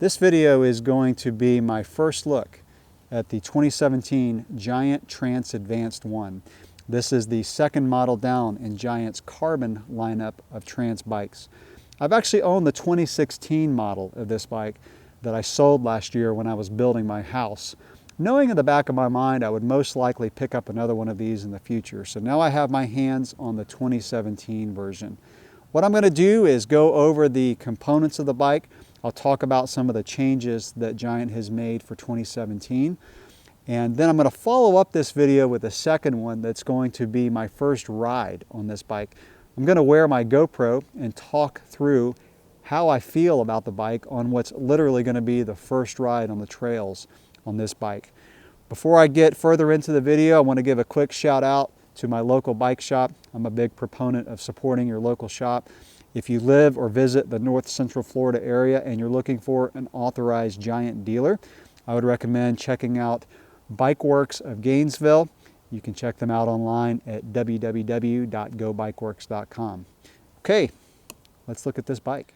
This video is going to be my first look at the 2017 Giant Trance Advanced 1. This is the second model down in Giant's Carbon lineup of Trance bikes. I've actually owned the 2016 model of this bike that I sold last year when I was building my house, knowing in the back of my mind I would most likely pick up another one of these in the future. So now I have my hands on the 2017 version. What I'm going to do is go over the components of the bike. I'll talk about some of the changes that Giant has made for 2017. And then I'm going to follow up this video with a second one that's going to be my first ride on this bike. I'm going to wear my GoPro and talk through how I feel about the bike on what's literally going to be the first ride on the trails on this bike. Before I get further into the video, I want to give a quick shout out to my local bike shop. I'm a big proponent of supporting your local shop. If you live or visit the North Central Florida area and you're looking for an authorized Giant dealer, I would recommend checking out Bike Works of Gainesville. You can check them out online at www.gobikeworks.com. Okay, let's look at this bike.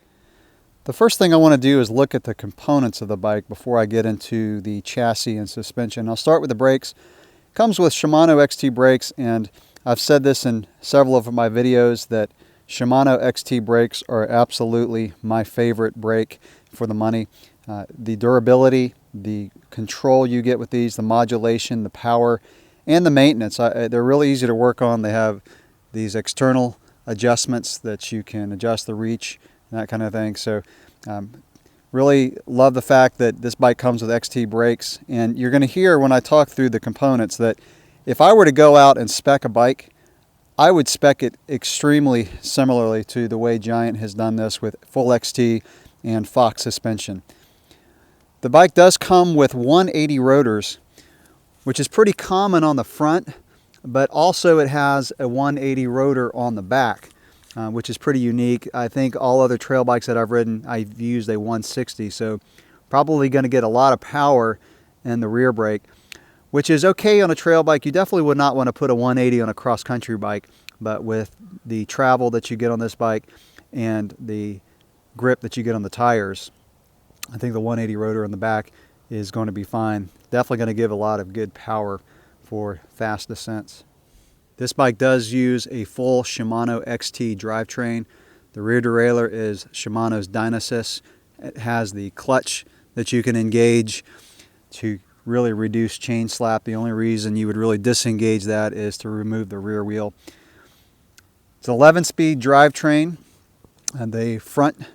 The first thing I want to do is look at the components of the bike before I get into the chassis and suspension. I'll start with the brakes. It comes with Shimano XT brakes, and I've said this in several of my videos that Shimano XT brakes are absolutely my favorite brake for the money. The durability, the control you get with these, the modulation, the power, and the maintenance. They're really easy to work on. They have these external adjustments that you can adjust the reach and that kind of thing. So really love the fact that this bike comes with XT brakes. And you're going to hear when I talk through the components that if I were to go out and spec a bike, I would spec it extremely similarly to the way Giant has done this with full XT and Fox suspension. The bike does come with 180 rotors, which is pretty common on the front, but also it has a 180 rotor on the back, which is pretty unique. I think all other trail bikes that I've ridden, I've used a 160, so probably going to get a lot of power in the rear brake, which is okay on a trail bike. You definitely would not want to put a 180 on a cross-country bike, but with the travel that you get on this bike and the grip that you get on the tires, I think the 180 rotor in the back is going to be fine. Definitely going to give a lot of good power for fast descents. This bike does use a full Shimano XT drivetrain. The rear derailleur is Shimano's Dynasys. It has the clutch that you can engage to really reduce chain slap. The only reason you would really disengage that is to remove the rear wheel. It's an 11-speed drivetrain, and the front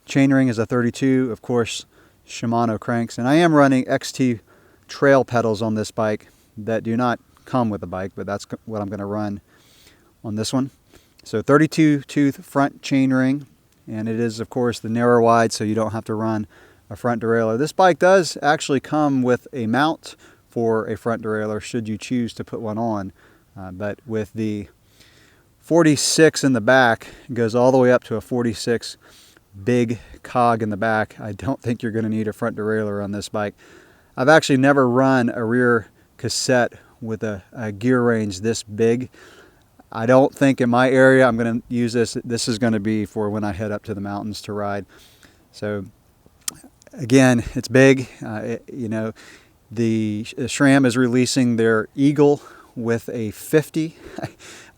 chainring is a 32, of course, Shimano cranks. And I am running XT trail pedals on this bike that do not come with the bike, but that's what I'm going to run on this one. So 32 tooth front chainring, and it is, of course, the narrow wide, so you don't have to run a front derailleur. This bike does actually come with a mount for a front derailleur should you choose to put one on, but with the 46 in the back, it goes all the way up to a 46 big cog in the back. I don't think you're going to need a front derailleur on this bike. I've actually never run a rear cassette with a gear range this big. I don't think in my area I'm going to use this. This is going to be for when I head up to the mountains to ride. So again, it's big. You know, the SRAM is releasing their Eagle with a 50.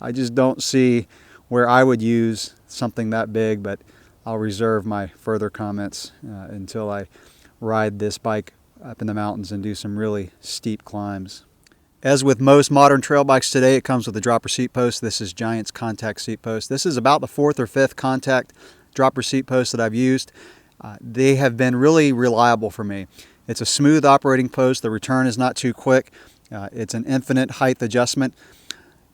I just don't see where I would use something that big, but I'll reserve my further comments until I ride this bike up in the mountains and do some really steep climbs. As with most modern trail bikes today, it comes with a dropper seat post. This is Giant's contact seat post. This is about the 4th or 5th contact dropper seat post that I've used. They have been really reliable for me. It's a smooth operating post. The return is not too quick. It's an infinite height adjustment,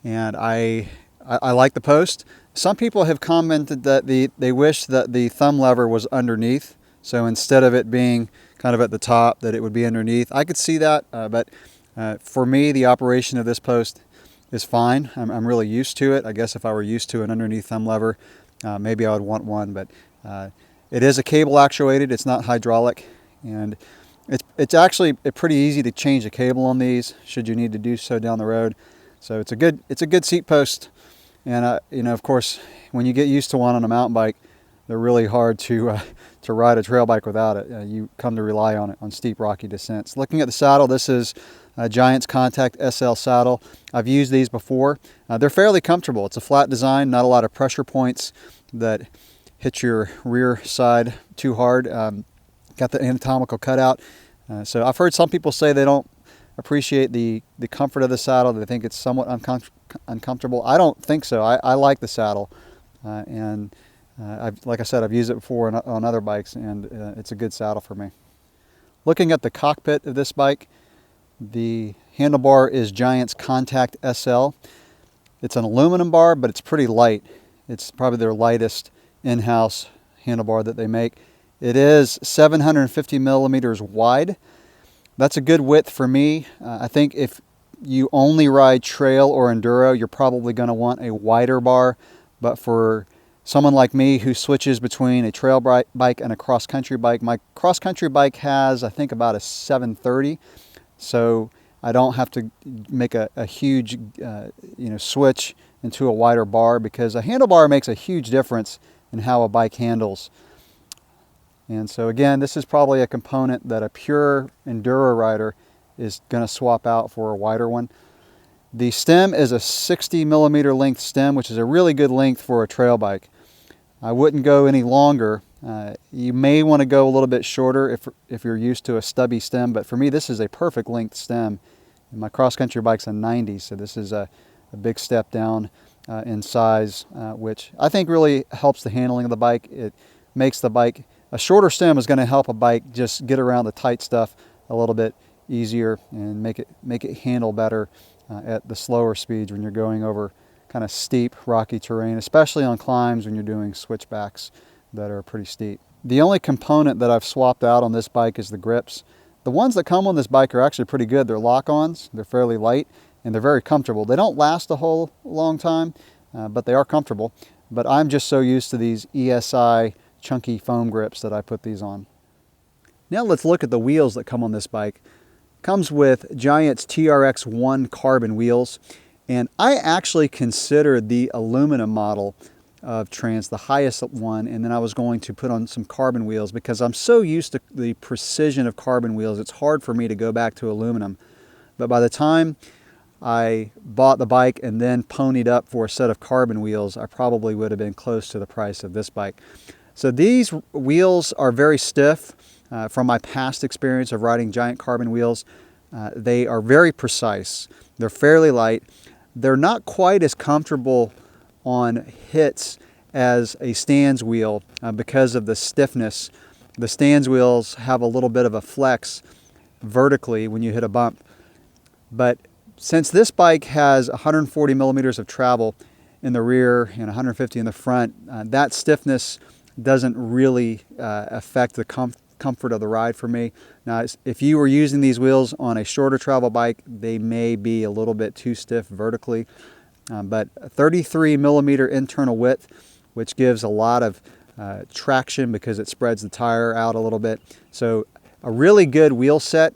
and I like the post. Some people have commented that they wish that the thumb lever was underneath, so instead of it being kind of at the top, that it would be underneath. I could see that, but for me, the operation of this post is fine. I'm really used to it. I guess if I were used to an underneath thumb lever, maybe I would want one, but it is a cable actuated. It's not hydraulic, and it's actually pretty easy to change the cable on these should you need to do so down the road. So it's a good seat post, and you know, of course, when you get used to one on a mountain bike, they're really hard to to ride a trail bike without it. You come to rely on it on steep rocky descents. Looking at the saddle, this is Giant's Contact SL saddle. I've used these before. They're fairly comfortable. It's a flat design, not a lot of pressure points that hit your rear side too hard. Got the anatomical cutout. So I've heard some people say they don't appreciate the comfort of the saddle. They think it's somewhat uncomfortable. I don't think so. I like the saddle, and like I said, I've used it before on other bikes, and it's a good saddle for me. Looking at the cockpit of this bike, the handlebar is Giant's Contact SL. It's an aluminum bar, but it's pretty light. It's probably their lightest in-house handlebar that they make. It is 750 millimeters wide. That's a good width for me. I think if you only ride trail or enduro, you're probably going to want a wider bar. But for someone like me who switches between a trail bike and a cross-country bike, my cross-country bike has, I think, about a 730. So I don't have to make a huge switch into a wider bar, because a handlebar makes a huge difference in how a bike handles. And so again, this is probably a component that a pure enduro rider is going to swap out for a wider one. The stem is a 60 millimeter length stem, which is a really good length for a trail bike. I wouldn't go any longer. You may want to go a little bit shorter if you're used to a stubby stem, but for me this is a perfect length stem. And my cross-country bike's a 90, so this is a big step down in size, which I think really helps the handling of the bike. It makes the bike, a shorter stem is going to help a bike just get around the tight stuff a little bit easier and make it handle better at the slower speeds when you're going over kind of steep, rocky terrain, especially on climbs when you're doing switchbacks that are pretty steep. The only component that I've swapped out on this bike is the grips. The ones that come on this bike are actually pretty good. They're lock-ons, they're fairly light, and they're very comfortable. They don't last a whole long time, but they are comfortable. But I'm just so used to these ESI chunky foam grips that I put these on. Now let's look at the wheels that come on this bike. Comes with Giant's TRX-1 carbon wheels, and I actually considered the aluminum model of Trance the highest one, and then I was going to put on some carbon wheels because I'm so used to the precision of carbon wheels, it's hard for me to go back to aluminum. But by the time I bought the bike and then ponied up for a set of carbon wheels, I probably would have been close to the price of this bike. So these wheels are very stiff. From my past experience of riding Giant carbon wheels, they are very precise. They're fairly light. They're not quite as comfortable on hits as a Stan's wheel because of the stiffness. The Stan's wheels have a little bit of a flex vertically when you hit a bump. But since this bike has 140 millimeters of travel in the rear and 150 in the front, that stiffness doesn't really affect the comfort of the ride for me. Now, if you were using these wheels on a shorter travel bike, they may be a little bit too stiff vertically. But 33 millimeter internal width, which gives a lot of traction because it spreads the tire out a little bit. So a really good wheel set.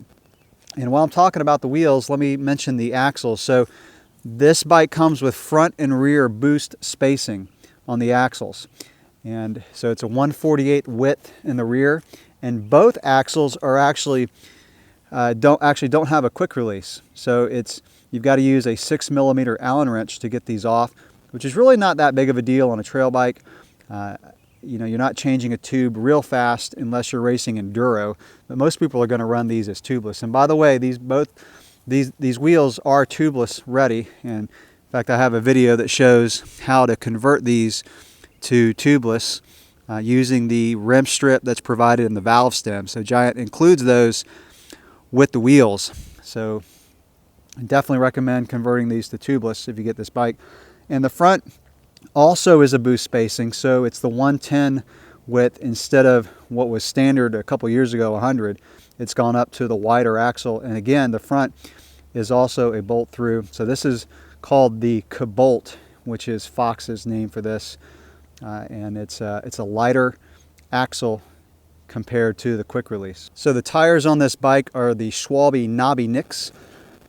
And while I'm talking about the wheels, let me mention the axles. So this bike comes with front and rear boost spacing on the axles. And so it's a 1/48 width in the rear, and both axles are actually don't have a quick release. So you've got to use a 6 millimeter Allen wrench to get these off, which is really not that big of a deal on a trail bike. You're not changing a tube real fast unless you're racing enduro, but most people are going to run these as tubeless. And by the way, these wheels are tubeless ready. And in fact, I have a video that shows how to convert these to tubeless using the rim strip that's provided in the valve stem. So Giant includes those with the wheels. So I definitely recommend converting these to tubeless if you get this bike. And the front also is a boost spacing, so it's the 110 width instead of what was standard a couple years ago, 100. It's gone up to the wider axle, and again, the front is also a bolt through. So this is called the Cobolt, which is Fox's name for this. And it's a lighter axle compared to the quick release. So the tires on this bike are the Schwalbe Knobby Nicks,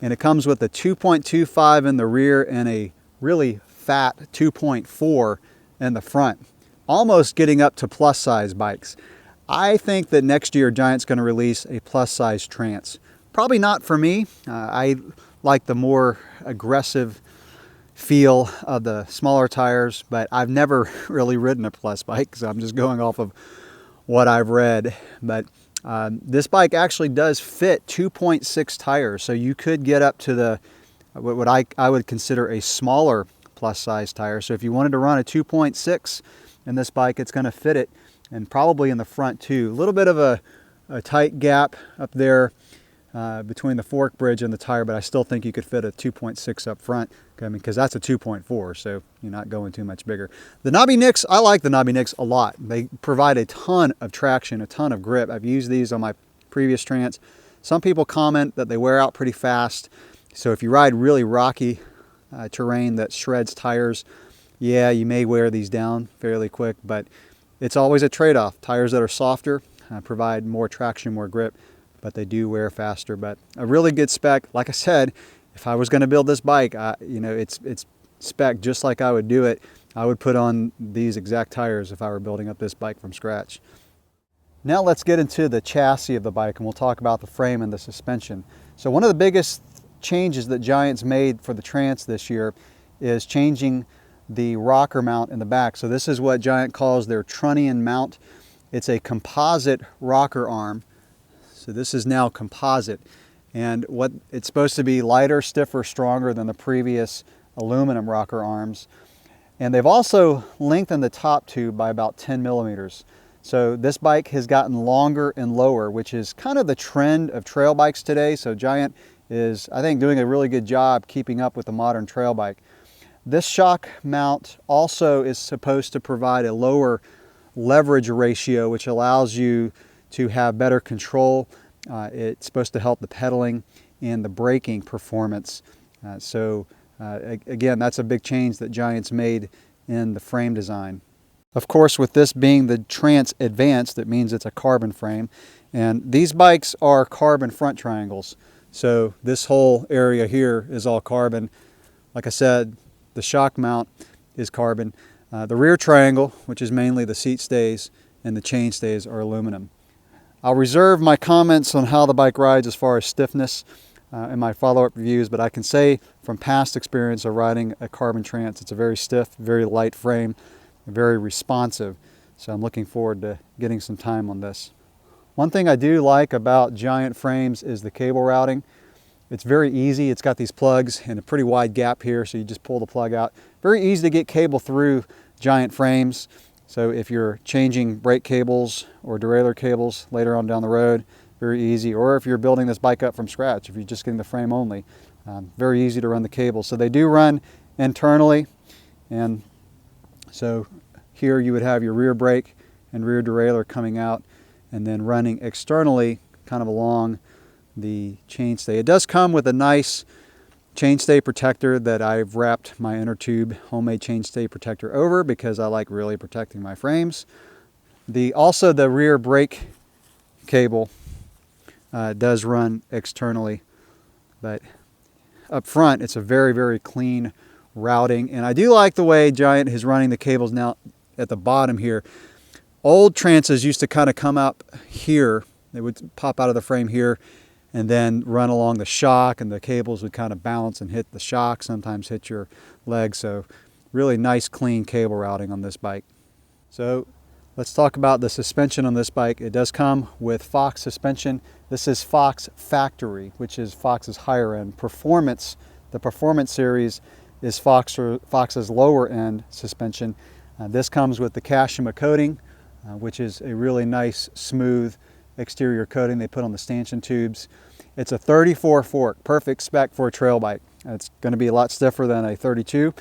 and it comes with a 2.25 in the rear and a really fat 2.4 in the front, almost getting up to plus size bikes. I think that next year Giant's going to release a plus size Trance. Probably not for me. I like the more aggressive feel of the smaller tires, but I've never really ridden a plus bike, so I'm just going off of what I've read. But this bike actually does fit 2.6 tires, so you could get up to the what I would consider a smaller plus size tire. So if you wanted to run a 2.6 in this bike, it's going to fit it, and probably in the front too. A little bit of a tight gap up there between the fork bridge and the tire, but I still think you could fit a 2.6 up front, because that's a 2.4, so you're not going too much bigger. The knobby nicks, I like the knobby nicks a lot. They provide a ton of traction, a ton of grip. I've used these on my previous Trance. Some people comment that they wear out pretty fast, so if you ride really rocky terrain that shreds tires, yeah, you may wear these down fairly quick, but it's always a trade-off. Tires that are softer provide more traction, more grip, but they do wear faster. But a really good spec. Like I said, if I was going to build this bike, it's spec just like I would do it. I would put on these exact tires if I were building up this bike from scratch. Now let's get into the chassis of the bike, and we'll talk about the frame and the suspension. So one of the biggest changes that Giant's made for the Trance this year is changing the rocker mount in the back. So this is what Giant calls their trunnion mount. It's a composite rocker arm. So this is now composite, and what it's supposed to be lighter, stiffer, stronger than the previous aluminum rocker arms. And they've also lengthened the top tube by about 10 millimeters. So this bike has gotten longer and lower, which is kind of the trend of trail bikes today. So Giant is, I think, doing a really good job keeping up with the modern trail bike. This shock mount also is supposed to provide a lower leverage ratio, which allows you to have better control. It's supposed to help the pedaling and the braking performance. Again, that's a big change that Giant's made in the frame design. Of course, with this being the Trance Advanced, it means it's a carbon frame. And these bikes are carbon front triangles. So this whole area here is all carbon. Like I said, the shock mount is carbon. The rear triangle, which is mainly the seat stays and the chain stays, are aluminum. I'll reserve my comments on how the bike rides as far as stiffness in my follow-up reviews, but I can say from past experience of riding a carbon Trance, it's a very stiff, very light frame, very responsive. So I'm looking forward to getting some time on this. One thing I do like about Giant frames is the cable routing. It's very easy. It's got these plugs and a pretty wide gap here, so you just pull the plug out. Very easy to get cable through Giant frames. So if you're changing brake cables or derailleur cables later on down the road, very easy. Or if you're building this bike up from scratch, if you're just getting the frame only, very easy to run the cables. So they do run internally, and so here you would have your rear brake and rear derailleur coming out, and then running externally kind of along the chainstay. It does come with a nice chainstay protector that I've wrapped my inner tube homemade chainstay protector over because I like really protecting my frames. Also the rear brake cable does run externally, but up front it's a very, very clean routing. And I do like the way Giant is running the cables now at the bottom here. Old Trances used to kind of come up here. They would pop out of the frame here and then run along the shock, and the cables would kind of bounce and hit the shock, sometimes hit your leg. So really nice clean cable routing on this bike. So let's talk about the suspension on this bike. It does come with Fox suspension. This is Fox Factory, which is Fox's higher end. Performance, the Performance series, is Fox's lower end suspension. This comes with the Kashima coating, which is a really nice smooth exterior coating they put on the stanchion tubes. It's a 34 fork, perfect spec for a trail bike. It's going to be a lot stiffer than a 32.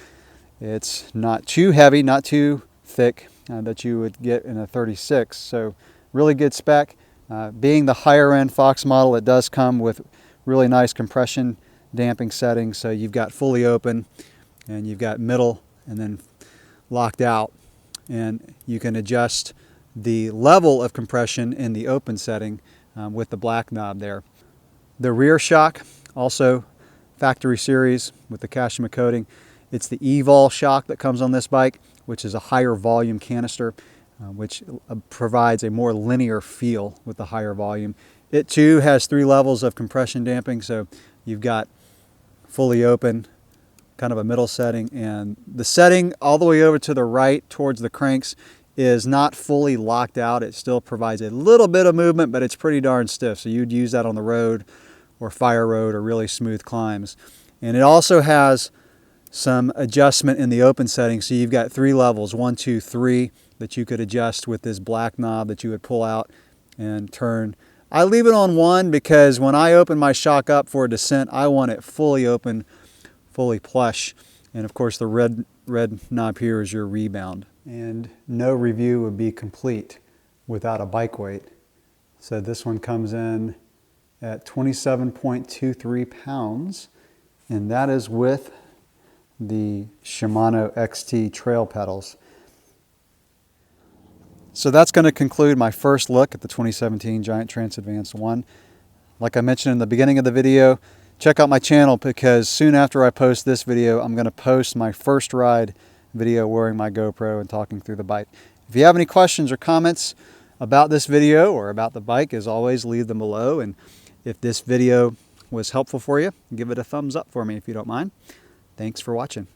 It's not too heavy, not too thick that you would get in a 36. So really good spec. Being the higher end Fox model, it does come with really nice compression damping settings. So you've got fully open, and you've got middle, and then locked out. And you can adjust the level of compression in the open setting with the black knob there. The rear shock, also factory series with the Kashima coating. It's the Evol shock that comes on this bike, which is a higher volume canister. which provides a more linear feel with the higher volume. It too has 3 levels of compression damping, so you've got fully open, kind of a middle setting, and the setting all the way over to the right towards the cranks is not fully locked out. It still provides a little bit of movement, but it's pretty darn stiff, so you'd use that on the road or fire road or really smooth climbs. And it also has some adjustment in the open setting, so you've got 3 levels, 1, 2, 3, that you could adjust with this black knob that you would pull out and turn. I leave it on 1 because when I open my shock up for a descent, I want it fully open, fully plush. And of course the red knob here is your rebound. And no review would be complete without a bike weight. So this one comes in at 27.23 pounds, and that is with the Shimano XT trail pedals. So that's going to conclude my first look at the 2017 Giant Trance Advanced 1. Like I mentioned in the beginning of the video, check out my channel because soon after I post this video, I'm going to post my first ride video wearing my GoPro and talking through the bike. If you have any questions or comments about this video or about the bike, as always, leave them below. And if this video was helpful for you, give it a thumbs up for me if you don't mind. Thanks for watching.